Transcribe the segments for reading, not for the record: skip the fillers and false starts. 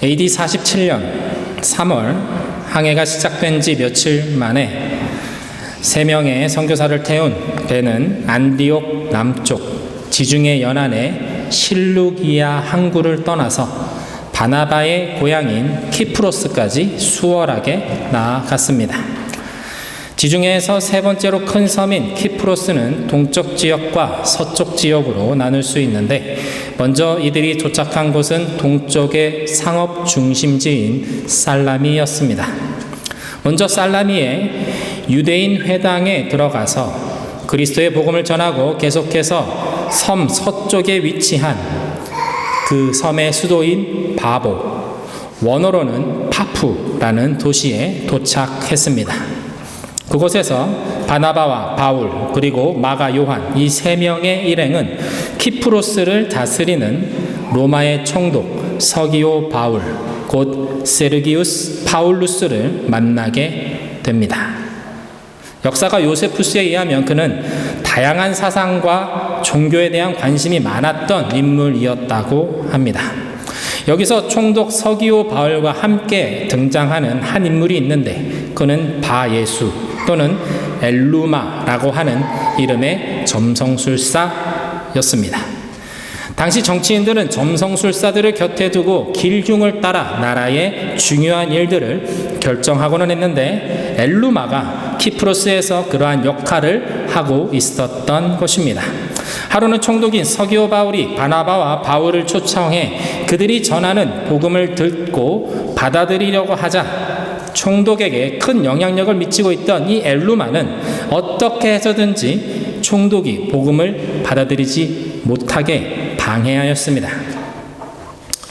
AD 47년 3월 항해가 시작된 지 며칠 만에 3명의 선교사를 태운 배는 안디옥 남쪽 지중해 연안의 실루기아 항구를 떠나서 바나바의 고향인 키프로스까지 수월하게 나아갔습니다. 지중해에서 세 번째로 큰 섬인 키프로스는 동쪽 지역과 서쪽 지역으로 나눌 수 있는데, 먼저 이들이 도착한 곳은 동쪽의 상업 중심지인 살라미였습니다. 먼저 살라미의 유대인 회당에 들어가서 그리스도의 복음을 전하고 계속해서 섬 서쪽에 위치한 그 섬의 수도인 바보, 원어로는 파푸라는 도시에 도착했습니다. 그곳에서 바나바와 바울 그리고 마가 요한 이 3명의 일행은 키프로스를 다스리는 로마의 총독 서기오 바울 곧 세르기우스 파울루스를 만나게 됩니다. 역사가 요세푸스에 의하면 그는 다양한 사상과 종교에 대한 관심이 많았던 인물이었다고 합니다. 여기서 총독 서기오 바울과 함께 등장하는 한 인물이 있는데, 그는 바예수 또는 엘루마라고 하는 이름의 점성술사였습니다. 당시 정치인들은 점성술사들을 곁에 두고 길흉을 따라 나라의 중요한 일들을 결정하고는 했는데, 엘루마가 키프로스에서 그러한 역할을 하고 있었던 것입니다. 하루는 총독인 서기오 바울이 바나바와 바울을 초청해 그들이 전하는 복음을 듣고 받아들이려고 하자 총독에게 큰 영향력을 미치고 있던 이 엘루마는 어떻게 해서든지 총독이 복음을 받아들이지 못하게 방해하였습니다.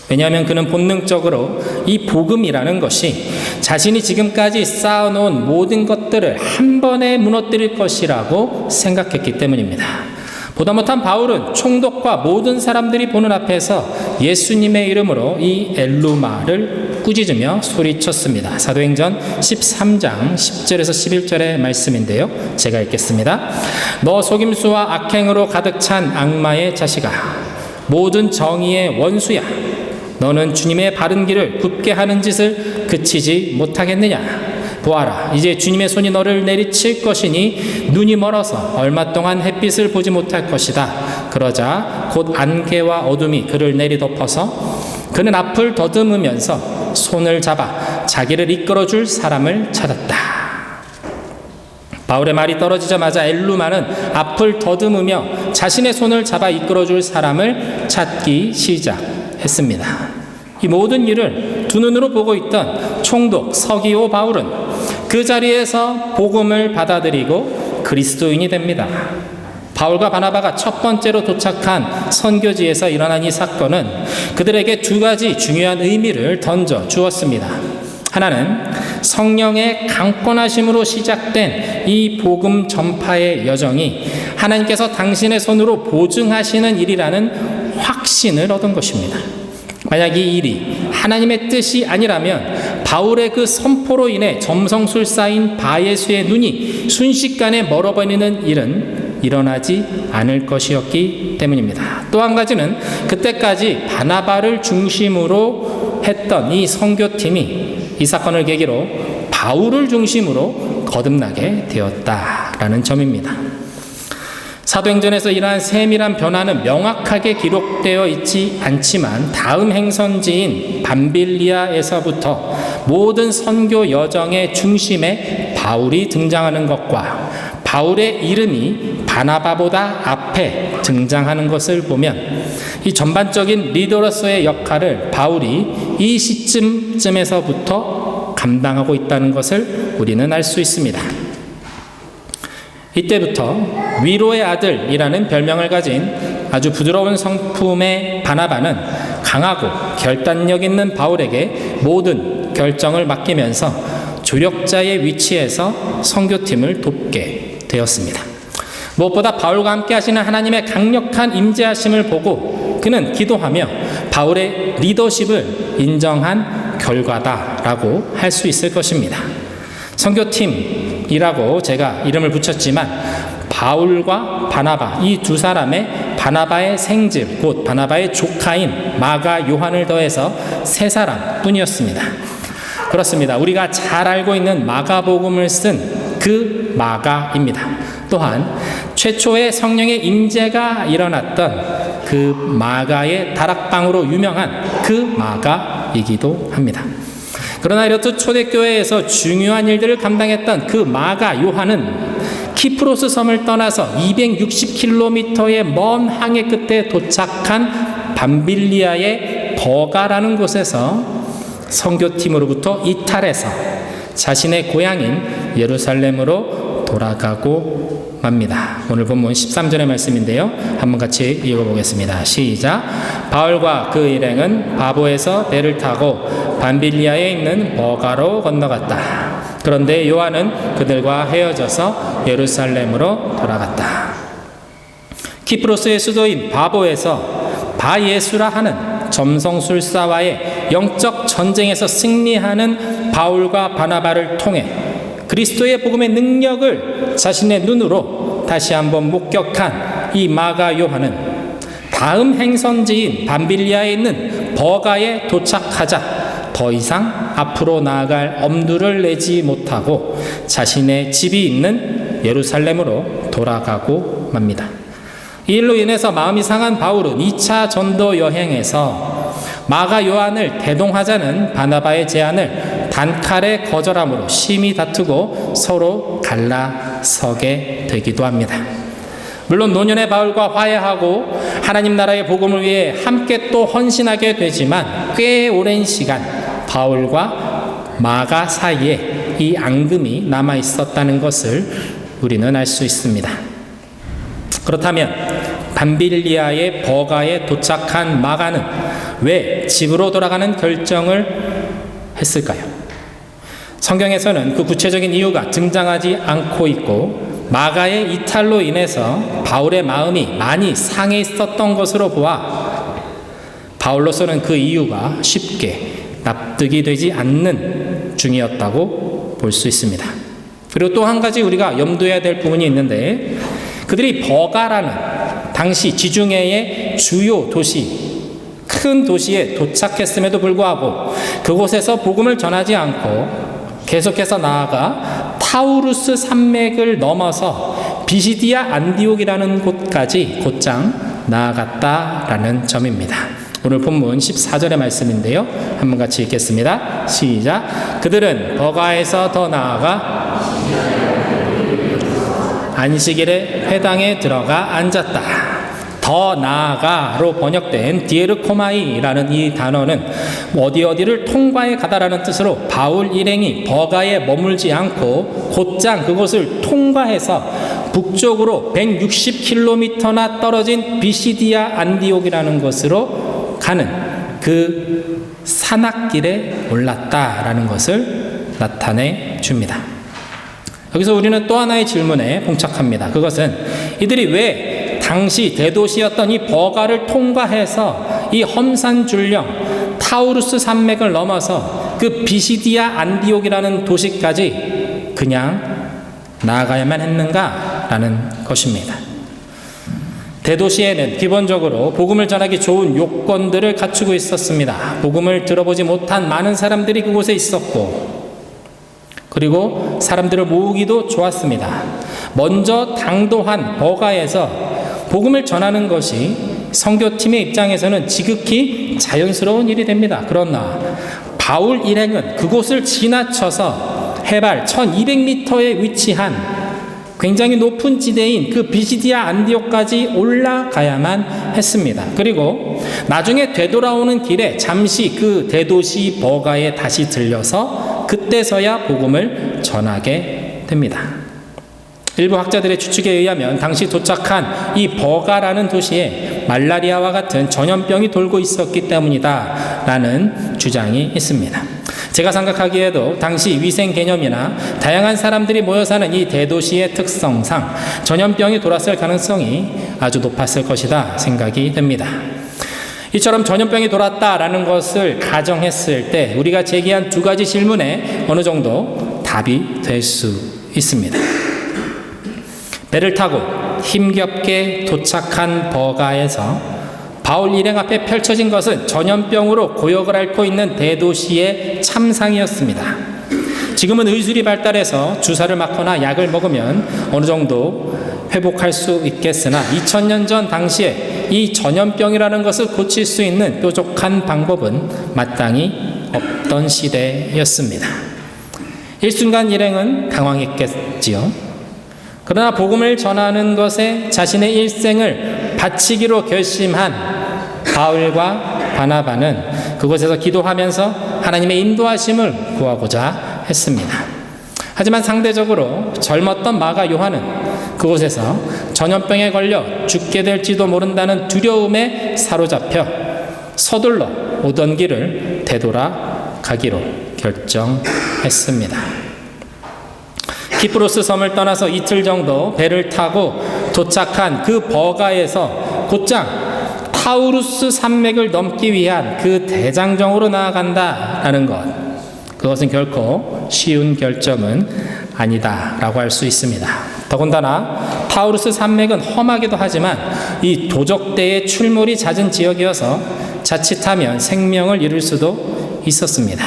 왜냐하면 그는 본능적으로 이 복음이라는 것이 자신이 지금까지 쌓아놓은 모든 것들을 한 번에 무너뜨릴 것이라고 생각했기 때문입니다. 보다 못한 바울은 총독과 모든 사람들이 보는 앞에서 예수님의 이름으로 이 엘루마를 꾸짖으며 소리쳤습니다. 사도행전 13장 10절에서 11절의 말씀인데요, 제가 읽겠습니다. 너 속임수와 악행으로 가득 찬 악마의 자식아, 모든 정의의 원수야, 너는 주님의 바른 길을 굽게 하는 짓을 그치지 못하겠느냐. 보아라, 이제 주님의 손이 너를 내리칠 것이니 눈이 멀어서 얼마 동안 햇빛을 보지 못할 것이다. 그러자 곧 안개와 어둠이 그를 내리덮어서 그는 앞을 더듬으면서 손을 잡아 자기를 이끌어줄 사람을 찾았다. 바울의 말이 떨어지자마자 엘루마는 앞을 더듬으며 자신의 손을 잡아 이끌어줄 사람을 찾기 시작했습니다. 이 모든 일을 두 눈으로 보고 있던 총독 서기오 바울은 그 자리에서 복음을 받아들이고 그리스도인이 됩니다. 바울과 바나바가 첫 번째로 도착한 선교지에서 일어난 이 사건은 그들에게 두 가지 중요한 의미를 던져 주었습니다. 하나는 성령의 강권하심으로 시작된 이 복음 전파의 여정이 하나님께서 당신의 손으로 보증하시는 일이라는 확신을 얻은 것입니다. 만약 이 일이 하나님의 뜻이 아니라면 바울의 그 선포로 인해 점성술사인 바예수의 눈이 순식간에 멀어버리는 일은 일어나지 않을 것이었기 때문입니다. 또 한 가지는 그때까지 바나바를 중심으로 했던 이 선교팀이 이 사건을 계기로 바울을 중심으로 거듭나게 되었다라는 점입니다. 사도행전에서 이러한 세밀한 변화는 명확하게 기록되어 있지 않지만 다음 행선지인 밤빌리아에서부터 모든 선교 여정의 중심에 바울이 등장하는 것과 바울의 이름이 바나바보다 앞에 등장하는 것을 보면 이 전반적인 리더로서의 역할을 바울이 이 시점에서부터 감당하고 있다는 것을 우리는 알 수 있습니다. 이때부터 위로의 아들이라는 별명을 가진 아주 부드러운 성품의 바나바는 강하고 결단력 있는 바울에게 모든 결정을 맡기면서 조력자의 위치에서 선교팀을 돕게 되었습니다. 무엇보다 바울과 함께 하시는 하나님의 강력한 임재하심을 보고 그는 기도하며 바울의 리더십을 인정한 결과다라고 할 수 있을 것입니다. 선교팀이라고 제가 이름을 붙였지만 바울과 바나바 이 두 사람의 바나바의 생질, 곧 바나바의 조카인 마가 요한을 더해서 세 사람뿐이었습니다. 그렇습니다. 우리가 잘 알고 있는 마가복음을 쓴 그 마가입니다. 또한 최초의 성령의 임재가 일어났던 그 마가의 다락방으로 유명한 그 마가이기도 합니다. 그러나 이렇듯 초대교회에서 중요한 일들을 감당했던 그 마가 요한은 키프로스 섬을 떠나서 260km의 먼 항해 끝에 도착한 밤빌리아의 버가라는 곳에서 선교팀으로부터 이탈해서 자신의 고향인 예루살렘으로 돌아가고 맙니다. 오늘 본문 13절의 말씀인데요. 한번 같이 읽어보겠습니다. 시작. 바울과 그 일행은 바보에서 배를 타고 밤빌리아에 있는 버가로 건너갔다. 그런데 요한은 그들과 헤어져서 예루살렘으로 돌아갔다. 키프로스의 수도인 바보에서 바예수라 하는 점성술사와의 영적 전쟁에서 승리하는 바울과 바나바를 통해 그리스도의 복음의 능력을 자신의 눈으로 다시 한번 목격한 이 마가 요한은 다음 행선지인 밤빌리아에 있는 버가에 도착하자 더 이상 앞으로 나아갈 엄두를 내지 못하고 자신의 집이 있는 예루살렘으로 돌아가고 맙니다. 이 일로 인해서 마음이 상한 바울은 2차 전도 여행에서 마가 요한을 대동하자는 바나바의 제안을 단칼에 거절함으로 심히 다투고 서로 갈라서게 되기도 합니다. 물론 노년의 바울과 화해하고 하나님 나라의 복음을 위해 함께 또 헌신하게 되지만 꽤 오랜 시간 바울과 마가 사이에 이 앙금이 남아 있었다는 것을 우리는 알 수 있습니다. 그렇다면 밤빌리아의 버가에 도착한 마가는 왜 집으로 돌아가는 결정을 했을까요? 성경에서는 그 구체적인 이유가 등장하지 않고 있고 마가의 이탈로 인해서 바울의 마음이 많이 상해 있었던 것으로 보아 바울로서는 그 이유가 쉽게 납득이 되지 않는 중이었다고 볼 수 있습니다. 그리고 또 한 가지 우리가 염두해야 될 부분이 있는데 그들이 버가라는 당시 지중해의 주요 도시, 큰 도시에 도착했음에도 불구하고 그곳에서 복음을 전하지 않고 계속해서 나아가 타우루스 산맥을 넘어서 비시디아 안디옥이라는 곳까지 곧장 나아갔다라는 점입니다. 오늘 본문 14절의 말씀인데요. 한번 같이 읽겠습니다. 시작. 그들은 버가에서 더 나아가 안식일에 회당에 들어가 앉았다. 더 나아가로 번역된 디에르코마이라는 이 단어는 어디를 통과해 가다라는 뜻으로 바울 일행이 버가에 머물지 않고 곧장 그곳을 통과해서 북쪽으로 160km나 떨어진 비시디아 안디옥이라는 곳으로 가는 그 산악길에 올랐다라는 것을 나타내 줍니다. 여기서 우리는 또 하나의 질문에 봉착합니다. 그것은 이들이 왜 당시 대도시였던 이 버가를 통과해서 이 험산줄령 타우루스 산맥을 넘어서 그 비시디아 안디옥이라는 도시까지 그냥 나아가야만 했는가라는 것입니다. 대도시에는 기본적으로 복음을 전하기 좋은 요건들을 갖추고 있었습니다. 복음을 들어보지 못한 많은 사람들이 그곳에 있었고 그리고 사람들을 모으기도 좋았습니다. 먼저 당도한 버가에서 복음을 전하는 것이 선교팀의 입장에서는 지극히 자연스러운 일이 됩니다. 그러나 바울 일행은 그곳을 지나쳐서 해발 1200m에 위치한 굉장히 높은 지대인 그 비시디아 안디옥까지 올라가야만 했습니다. 그리고 나중에 되돌아오는 길에 잠시 그 대도시 버가에 다시 들려서 그때서야 복음을 전하게 됩니다. 일부 학자들의 추측에 의하면 당시 도착한 이 버가라는 도시에 말라리아와 같은 전염병이 돌고 있었기 때문이다 라는 주장이 있습니다. 제가 생각하기에도 당시 위생 개념이나 다양한 사람들이 모여 사는 이 대도시의 특성상 전염병이 돌았을 가능성이 아주 높았을 것이다 생각이 됩니다. 이처럼 전염병이 돌았다라는 것을 가정했을 때 우리가 제기한 두 가지 질문에 어느 정도 답이 될 수 있습니다. 배를 타고 힘겹게 도착한 버가에서 바울 일행 앞에 펼쳐진 것은 전염병으로 고역을 앓고 있는 대도시의 참상이었습니다. 지금은 의술이 발달해서 주사를 맞거나 약을 먹으면 어느 정도 회복할 수 있겠으나 2000년 전 당시에 이 전염병이라는 것을 고칠 수 있는 뾰족한 방법은 마땅히 없던 시대였습니다. 일순간 일행은 당황했겠지요. 그러나 복음을 전하는 것에 자신의 일생을 바치기로 결심한 바울과 바나바는 그곳에서 기도하면서 하나님의 인도하심을 구하고자 했습니다. 하지만 상대적으로 젊었던 마가 요한은 그곳에서 전염병에 걸려 죽게 될지도 모른다는 두려움에 사로잡혀 서둘러 오던 길을 되돌아가기로 결정했습니다. 키프로스 섬을 떠나서 이틀 정도 배를 타고 도착한 그 버가에서 곧장 타우루스 산맥을 넘기 위한 그 대장정으로 나아간다라는 것, 그것은 결코 쉬운 결정은 아니다라고 할 수 있습니다. 더군다나 타우루스 산맥은 험하기도 하지만 이 도적대의 출몰이 잦은 지역이어서 자칫하면 생명을 잃을 수도 있었습니다.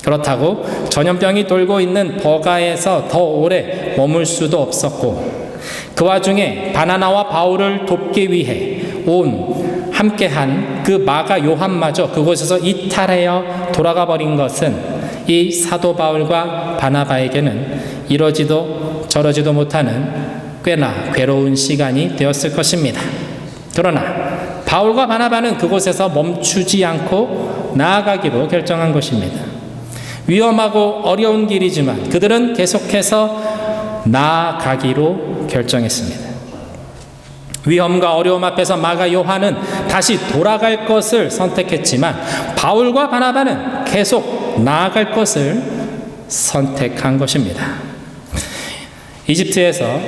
그렇다고 전염병이 돌고 있는 버가에서 더 오래 머물 수도 없었고, 그 와중에 바나나와 바울을 돕기 위해 함께한 그 마가 요한마저 그곳에서 이탈하여 돌아가 버린 것은 이 사도 바울과 바나바에게는 이러지도 저러지도 못하는 꽤나 괴로운 시간이 되었을 것입니다. 그러나 바울과 바나바는 그곳에서 멈추지 않고 나아가기로 결정한 것입니다. 위험하고 어려운 길이지만 그들은 계속해서 나아가기로 결정했습니다. 위험과 어려움 앞에서 마가 요한은 다시 돌아갈 것을 선택했지만 바울과 바나바는 계속 나아갈 것을 선택한 것입니다. 이집트에서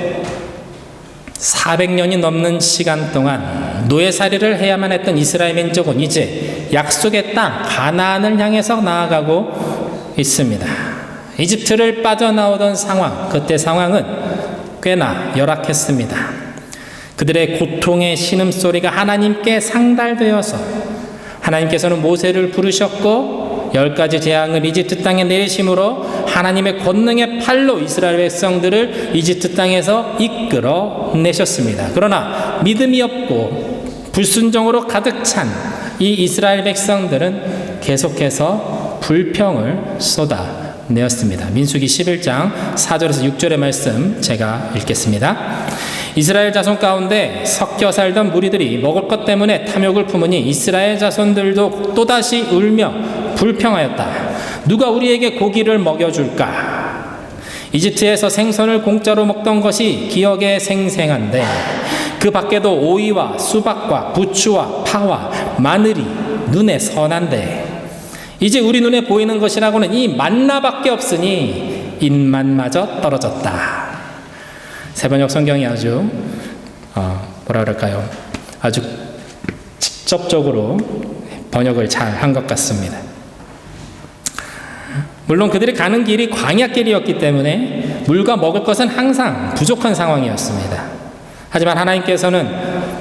400년이 넘는 시간 동안 노예살이를 해야만 했던 이스라엘 민족은 이제 약속의 땅 가나안을 향해서 나아가고 있습니다. 이집트를 빠져나오던 상황, 그때 상황은 꽤나 열악했습니다. 그들의 고통의 신음소리가 하나님께 상달되어서 하나님께서는 모세를 부르셨고 10가지 재앙을 이집트 땅에 내리심으로 하나님의 권능의 팔로 이스라엘 백성들을 이집트 땅에서 이끌어내셨습니다. 그러나 믿음이 없고 불순종으로 가득 찬 이 이스라엘 백성들은 계속해서 불평을 쏟아내었습니다. 민수기 11장 4절에서 6절의 말씀 제가 읽겠습니다. 이스라엘 자손 가운데 섞여 살던 무리들이 먹을 것 때문에 탐욕을 품으니 이스라엘 자손들도 또다시 울며 불평하였다. 누가 우리에게 고기를 먹여줄까? 이집트에서 생선을 공짜로 먹던 것이 기억에 생생한데 그 밖에도 오이와 수박과 부추와 파와 마늘이 눈에 선한데 이제 우리 눈에 보이는 것이라고는 이 만나밖에 없으니 입맛마저 떨어졌다. 세번역 성경이 아주 뭐라 그럴까요? 아주 직접적으로 번역을 잘 한 것 같습니다. 물론 그들이 가는 길이 광야길이었기 때문에 물과 먹을 것은 항상 부족한 상황이었습니다. 하지만 하나님께서는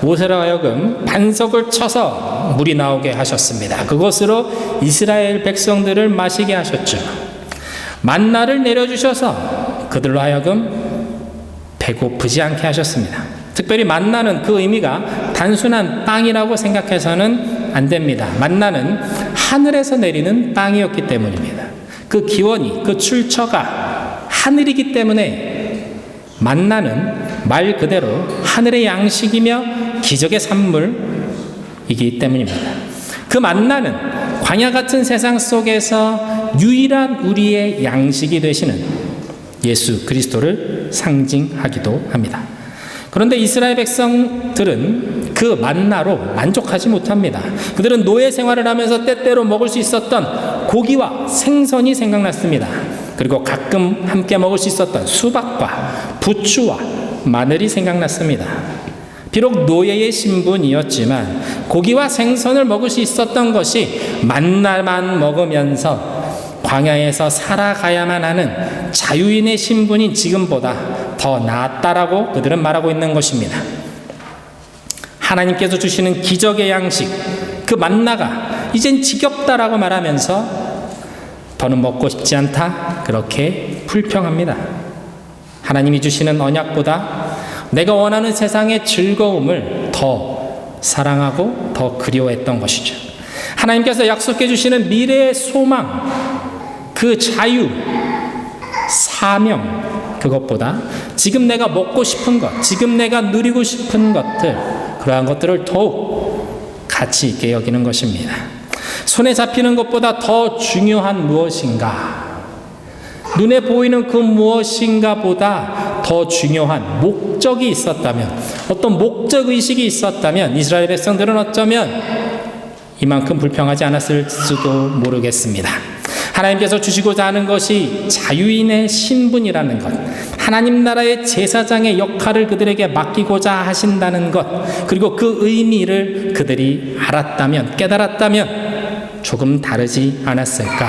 모세로 하여금 반석을 쳐서 물이 나오게 하셨습니다. 그것으로 이스라엘 백성들을 마시게 하셨죠. 만나를 내려주셔서 그들로 하여금 배고프지 않게 하셨습니다. 특별히 만나는 그 의미가 단순한 빵이라고 생각해서는 안 됩니다. 만나는 하늘에서 내리는 빵이었기 때문입니다. 그 기원이, 그 출처가 하늘이기 때문에 만나는 말 그대로 하늘의 양식이며 기적의 산물이기 때문입니다. 그 만나는 광야 같은 세상 속에서 유일한 우리의 양식이 되시는 예수 그리스도를 상징하기도 합니다. 그런데 이스라엘 백성들은 그 만나로 만족하지 못합니다. 그들은 노예 생활을 하면서 때때로 먹을 수 있었던 고기와 생선이 생각났습니다. 그리고 가끔 함께 먹을 수 있었던 수박과 부추와 마늘이 생각났습니다. 비록 노예의 신분이었지만 고기와 생선을 먹을 수 있었던 것이 만나만 먹으면서 광야에서 살아가야만 하는 자유인의 신분인 지금보다 더 나았다라고 그들은 말하고 있는 것입니다. 하나님께서 주시는 기적의 양식, 그 만나가 이젠 지겹다라고 말하면서 더는 먹고 싶지 않다, 그렇게 불평합니다. 하나님이 주시는 언약보다 내가 원하는 세상의 즐거움을 더 사랑하고 더 그리워했던 것이죠. 하나님께서 약속해 주시는 미래의 소망, 그 자유, 사명, 그것보다 지금 내가 먹고 싶은 것, 지금 내가 누리고 싶은 것들, 그러한 것들을 더욱 가치 있게 여기는 것입니다. 손에 잡히는 것보다 더 중요한 무엇인가, 눈에 보이는 그 무엇인가 보다 더 중요한 목적이 있었다면, 어떤 목적의식이 있었다면 이스라엘 백성들은 어쩌면 이만큼 불평하지 않았을지도 모르겠습니다. 하나님께서 주시고자 하는 것이 자유인의 신분이라는 것, 하나님 나라의 제사장의 역할을 그들에게 맡기고자 하신다는 것, 그리고 그 의미를 그들이 알았다면, 깨달았다면 조금 다르지 않았을까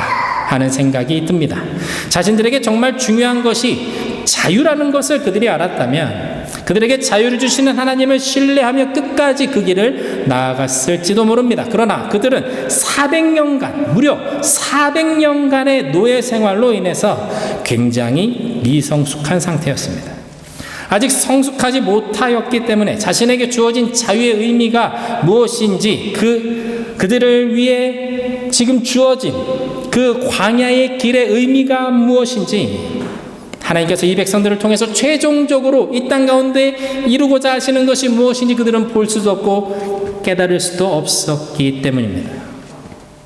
하는 생각이 듭니다. 자신들에게 정말 중요한 것이 자유라는 것을 그들이 알았다면, 그들에게 자유를 주시는 하나님을 신뢰하며 끝까지 그 길을 나아갔을지도 모릅니다. 그러나 그들은 400년간, 무려 400년간의 노예 생활로 인해서 굉장히 미성숙한 상태였습니다. 아직 성숙하지 못하였기 때문에 자신에게 주어진 자유의 의미가 무엇인지, 그들을 위해 지금 주어진 그 광야의 길의 의미가 무엇인지, 하나님께서 이 백성들을 통해서 최종적으로 이 땅 가운데 이루고자 하시는 것이 무엇인지 그들은 볼 수도 없고 깨달을 수도 없었기 때문입니다.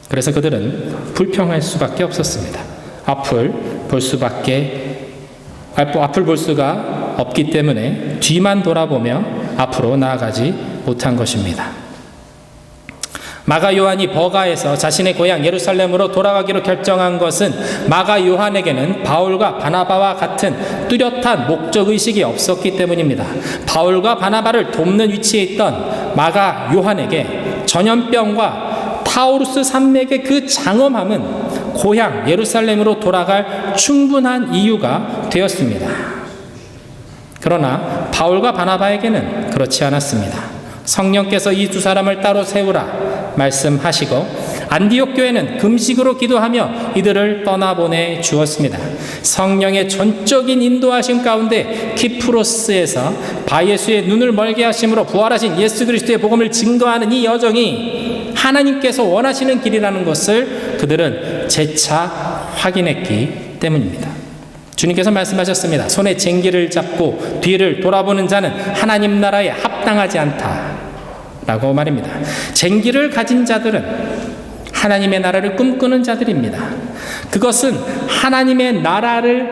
그래서 그들은 불평할 수밖에 없었습니다. 앞을 볼 수가 없기 때문에 뒤만 돌아보며 앞으로 나아가지 못한 것입니다. 마가 요한이 버가에서 자신의 고향 예루살렘으로 돌아가기로 결정한 것은 마가 요한에게는 바울과 바나바와 같은 뚜렷한 목적의식이 없었기 때문입니다. 바울과 바나바를 돕는 위치에 있던 마가 요한에게 전염병과 타우루스 산맥의 그 장엄함은 고향 예루살렘으로 돌아갈 충분한 이유가 되었습니다. 그러나 바울과 바나바에게는 그렇지 않았습니다. 성령께서 이 두 사람을 따로 세우라 말씀하시고 안디옥 교회는 금식으로 기도하며 이들을 떠나보내 주었습니다. 성령의 전적인 인도하심 가운데 키프로스에서 바예수의 눈을 멀게 하심으로 부활하신 예수 그리스도의 복음을 증거하는 이 여정이 하나님께서 원하시는 길이라는 것을 그들은 재차 확인했기 때문입니다. 주님께서 말씀하셨습니다. 손에 쟁기를 잡고 뒤를 돌아보는 자는 하나님 나라에 합당하지 않다 라고 말입니다. 쟁기를 가진 자들은 하나님의 나라를 꿈꾸는 자들입니다. 그것은 하나님의 나라를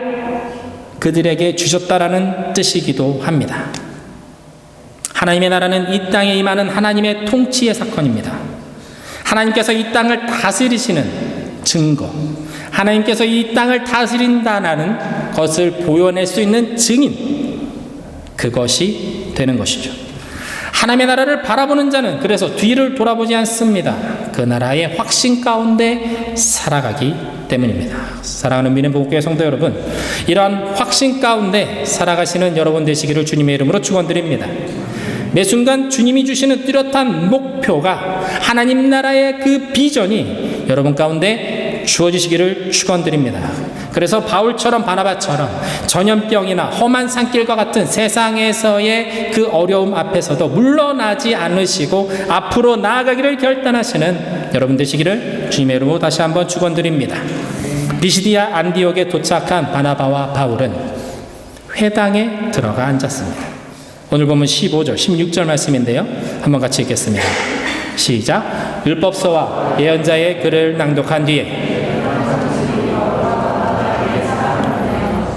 그들에게 주셨다라는 뜻이기도 합니다. 하나님의 나라는 이 땅에 임하는 하나님의 통치의 사건입니다. 하나님께서 이 땅을 다스리시는 증거, 하나님께서 이 땅을 다스린다는 것을 보여낼 수 있는 증인, 그것이 되는 것이죠. 하나님의 나라를 바라보는 자는 그래서 뒤를 돌아보지 않습니다. 그 나라의 확신 가운데 살아가기 때문입니다. 사랑하는 믿음복음교회 성도 여러분, 이러한 확신 가운데 살아가시는 여러분 되시기를 주님의 이름으로 축원드립니다. 매 순간 주님이 주시는 뚜렷한 목표가, 하나님 나라의 그 비전이 여러분 가운데 주어지시기를 축원드립니다. 그래서 바울처럼 바나바처럼 전염병이나 험한 산길과 같은 세상에서의 그 어려움 앞에서도 물러나지 않으시고 앞으로 나아가기를 결단하시는 여러분 되시기를 주님의 이름으로 다시 한번 축원드립니다. 비시디아 안디옥에 도착한 바나바와 바울은 회당에 들어가 앉았습니다. 오늘 보면 15절, 16절 말씀인데요. 한번 같이 읽겠습니다. 시작. 율법서와 예언자의 글을 낭독한 뒤에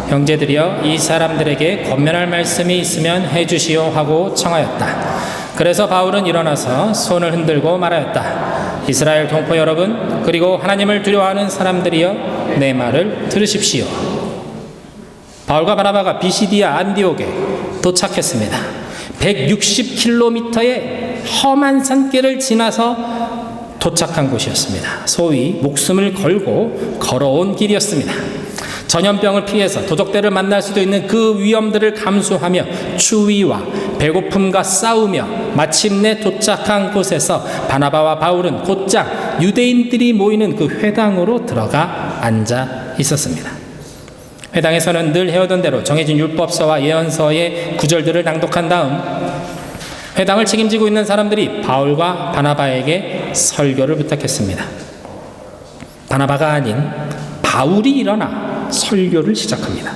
형제들이여, 이 사람들에게 권면할 말씀이 있으면 해주시오 하고 청하였다. 그래서 바울은 일어나서 손을 흔들고 말하였다. 이스라엘 동포 여러분, 그리고 하나님을 두려워하는 사람들이여, 내 말을 들으십시오. 바울과 바나바가 비시디아 안디옥에 도착했습니다. 160km의 험한 산길을 지나서 도착한 곳이었습니다. 소위 목숨을 걸고 걸어온 길이었습니다. 전염병을 피해서 도적대를 만날 수도 있는 그 위험들을 감수하며 추위와 배고픔과 싸우며 마침내 도착한 곳에서 바나바와 바울은 곧장 유대인들이 모이는 그 회당으로 들어가 앉아 있었습니다. 회당에서는 늘 해오던 대로 정해진 율법서와 예언서의 구절들을 낭독한 다음 회당을 책임지고 있는 사람들이 바울과 바나바에게 설교를 부탁했습니다. 바나바가 아닌 바울이 일어나 설교를 시작합니다.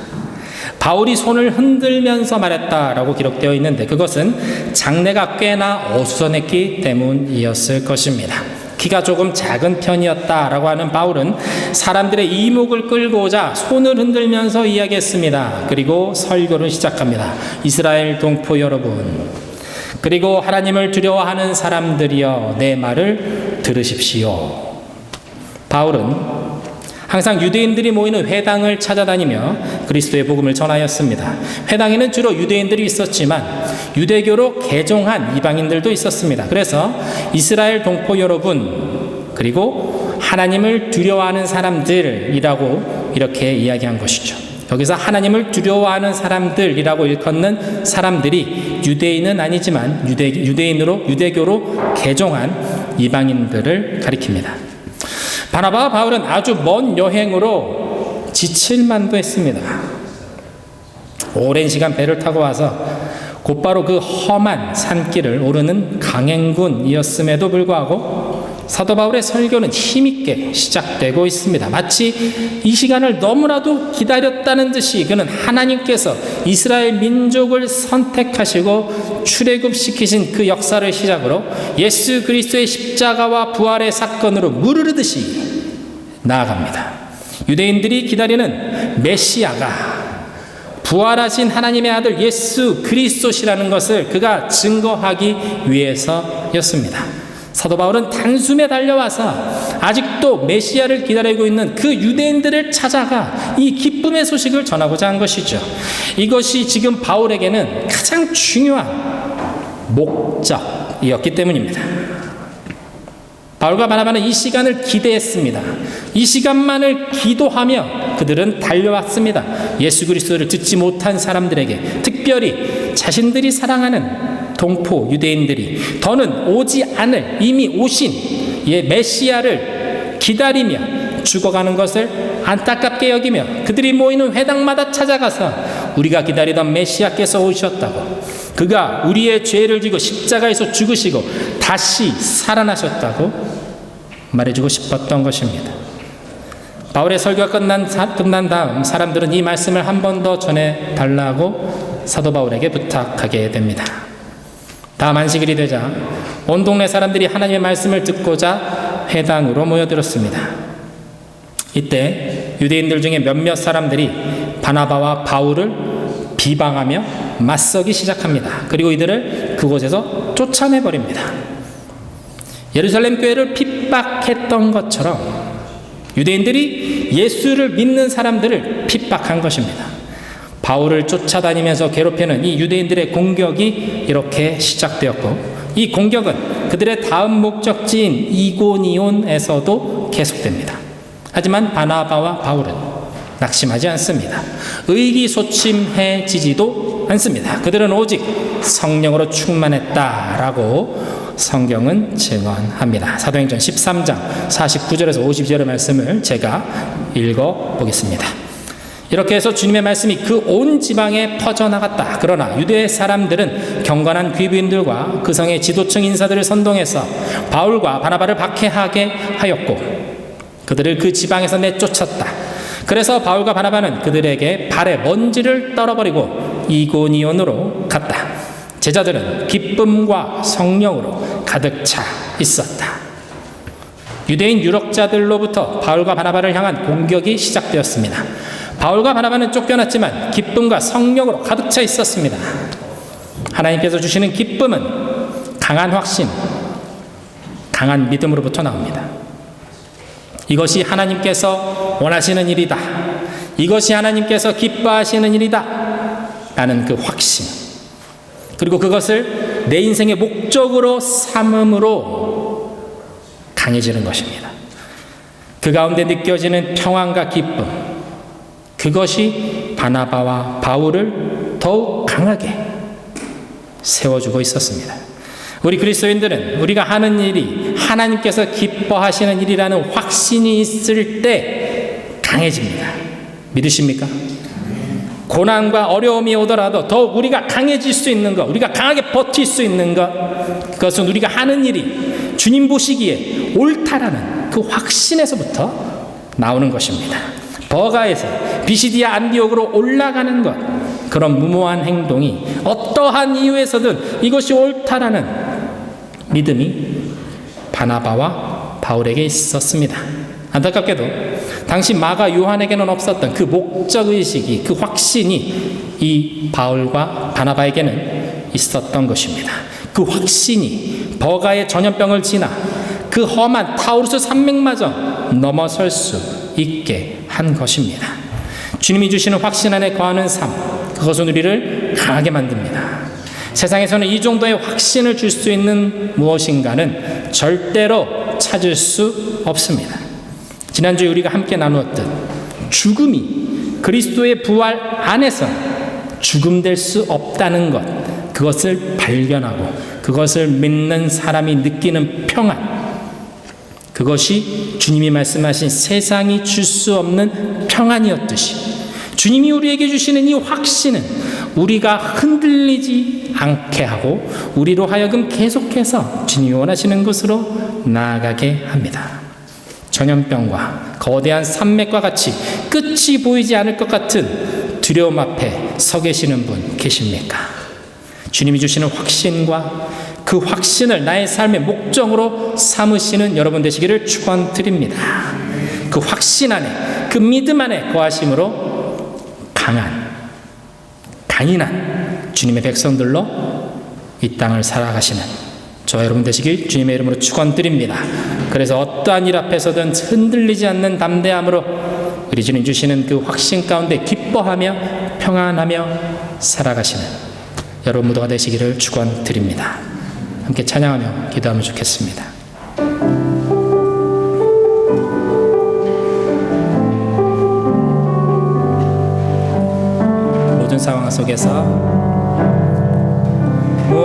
바울이 손을 흔들면서 말했다라고 기록되어 있는데 그것은 장래가 꽤나 어수선했기 때문이었을 것입니다. 키가 조금 작은 편이었다라고 하는 바울은 사람들의 이목을 끌고자 손을 흔들면서 이야기했습니다. 그리고 설교를 시작합니다. 이스라엘 동포 여러분, 그리고 하나님을 두려워하는 사람들이여 내 말을 들으십시오. 바울은 항상 유대인들이 모이는 회당을 찾아다니며 그리스도의 복음을 전하였습니다. 회당에는 주로 유대인들이 있었지만 유대교로 개종한 이방인들도 있었습니다. 그래서 이스라엘 동포 여러분, 그리고 하나님을 두려워하는 사람들이라고 이렇게 이야기한 것이죠. 여기서 하나님을 두려워하는 사람들이라고 일컫는 사람들이 유대인은 아니지만 유대교로 개종한 이방인들을 가리킵니다. 바나바와 바울은 아주 먼 여행으로 지칠만도 했습니다. 오랜 시간 배를 타고 와서 곧바로 그 험한 산길을 오르는 강행군이었음에도 불구하고 사도 바울의 설교는 힘있게 시작되고 있습니다. 마치 이 시간을 너무나도 기다렸다는 듯이 그는 하나님께서 이스라엘 민족을 선택하시고 출애굽시키신 그 역사를 시작으로 예수 그리스도의 십자가와 부활의 사건으로 무르르듯이 나아갑니다. 유대인들이 기다리는 메시아가 부활하신 하나님의 아들 예수 그리스도시라는 것을 그가 증거하기 위해서였습니다. 사도 바울은 단숨에 달려와서 아직도 메시아를 기다리고 있는 그 유대인들을 찾아가 이 기쁨의 소식을 전하고자 한 것이죠. 이것이 지금 바울에게는 가장 중요한 목적이었기 때문입니다. 바울과 바나바는 이 시간을 기대했습니다. 이 시간만을 기도하며 그들은 달려왔습니다. 예수 그리스도를 듣지 못한 사람들에게, 특별히 자신들이 사랑하는 동포 유대인들이 더는 오지 않을 이미 오신 메시아를 기다리며 죽어가는 것을 안타깝게 여기며 그들이 모이는 회당마다 찾아가서 우리가 기다리던 메시아께서 오셨다고, 그가 우리의 죄를 지고 십자가에서 죽으시고 다시 살아나셨다고 말해주고 싶었던 것입니다. 바울의 설교가 끝난 다음 사람들은 이 말씀을 한 번 더 전해달라고 사도 바울에게 부탁하게 됩니다. 다음 안식일이 되자 온 동네 사람들이 하나님의 말씀을 듣고자 회당으로 모여들었습니다. 이때 유대인들 중에 몇몇 사람들이 바나바와 바울을 비방하며 맞서기 시작합니다. 그리고 이들을 그곳에서 쫓아내버립니다. 예루살렘 교회를 핍박했던 것처럼 유대인들이 예수를 믿는 사람들을 핍박한 것입니다. 바울을 쫓아다니면서 괴롭히는 이 유대인들의 공격이 이렇게 시작되었고, 이 공격은 그들의 다음 목적지인 이고니온에서도 계속됩니다. 하지만 바나바와 바울은 낙심하지 않습니다. 의기소침해지지도 않습니다. 그들은 오직 성령으로 충만했다라고 성경은 증언합니다. 사도행전 13장 49절에서 52절의 말씀을 제가 읽어보겠습니다. 이렇게 해서 주님의 말씀이 그 온 지방에 퍼져나갔다. 그러나 유대 사람들은 경건한 귀부인들과 그 성의 지도층 인사들을 선동해서 바울과 바나바를 박해하게 하였고 그들을 그 지방에서 내쫓았다. 그래서 바울과 바나바는 그들에게 발에 먼지를 떨어버리고 이고니온으로 갔다. 제자들은 기쁨과 성령으로 가득 차 있었다. 유대인 유력자들로부터 바울과 바나바를 향한 공격이 시작되었습니다. 바울과 바나바는 쫓겨났지만 기쁨과 성령으로 가득 차 있었습니다. 하나님께서 주시는 기쁨은 강한 확신, 강한 믿음으로부터 나옵니다. 이것이 하나님께서 원하시는 일이다. 이것이 하나님께서 기뻐하시는 일이다. 라는 그 확신. 그리고 그것을 내 인생의 목적으로 삼음으로 강해지는 것입니다. 그 가운데 느껴지는 평안과 기쁨, 그것이 바나바와 바울을 더욱 강하게 세워주고 있었습니다. 우리 그리스도인들은 우리가 하는 일이 하나님께서 기뻐하시는 일이라는 확신이 있을 때 강해집니다. 믿으십니까? 고난과 어려움이 오더라도 더욱 우리가 강해질 수 있는 것, 우리가 강하게 버틸 수 있는 것, 그것은 우리가 하는 일이 주님 보시기에 옳다라는 그 확신에서부터 나오는 것입니다. 버가에서 비시디아 안디옥으로 올라가는 것, 그런 무모한 행동이 어떠한 이유에서든 이것이 옳다라는 믿음이 바나바와 바울에게 있었습니다. 안타깝게도 당시 마가 요한에게는 없었던 그 목적의식이, 그 확신이 이 바울과 바나바에게는 있었던 것입니다. 그 확신이 버가의 전염병을 지나 그 험한 타우루스 산맥마저 넘어설 수 있게 한 것입니다. 주님이 주시는 확신 안에 거하는 삶, 그것은 우리를 강하게 만듭니다. 세상에서는 이 정도의 확신을 줄 수 있는 무엇인가는 절대로 찾을 수 없습니다. 지난주에 우리가 함께 나누었듯 죽음이 그리스도의 부활 안에서 죽음될 수 없다는 것, 그것을 발견하고 그것을 믿는 사람이 느끼는 평안, 그것이 주님이 말씀하신 세상이 줄 수 없는 평안이었듯이 주님이 우리에게 주시는 이 확신은 우리가 흔들리지 않게 하고 우리로 하여금 계속해서 주님이 원하시는 것으로 나아가게 합니다. 전염병과 거대한 산맥과 같이 끝이 보이지 않을 것 같은 두려움 앞에 서 계시는 분 계십니까? 주님이 주시는 확신과 그 확신을 나의 삶의 목적으로 삼으시는 여러분 되시기를 축원드립니다. 그 확신 안에, 그 믿음 안에 거하심으로 강인한 주님의 백성들로 이 땅을 살아가시는 저와 여러분 되시길 주님의 이름으로 축원드립니다. 그래서 어떠한 일 앞에서든 흔들리지 않는 담대함으로 우리 주님 주시는 그 확신 가운데 기뻐하며 평안하며 살아가시는 여러분 모두가 되시기를 축원드립니다. 함께 찬양하며 기도하면 좋겠습니다. 모든 상황 속에서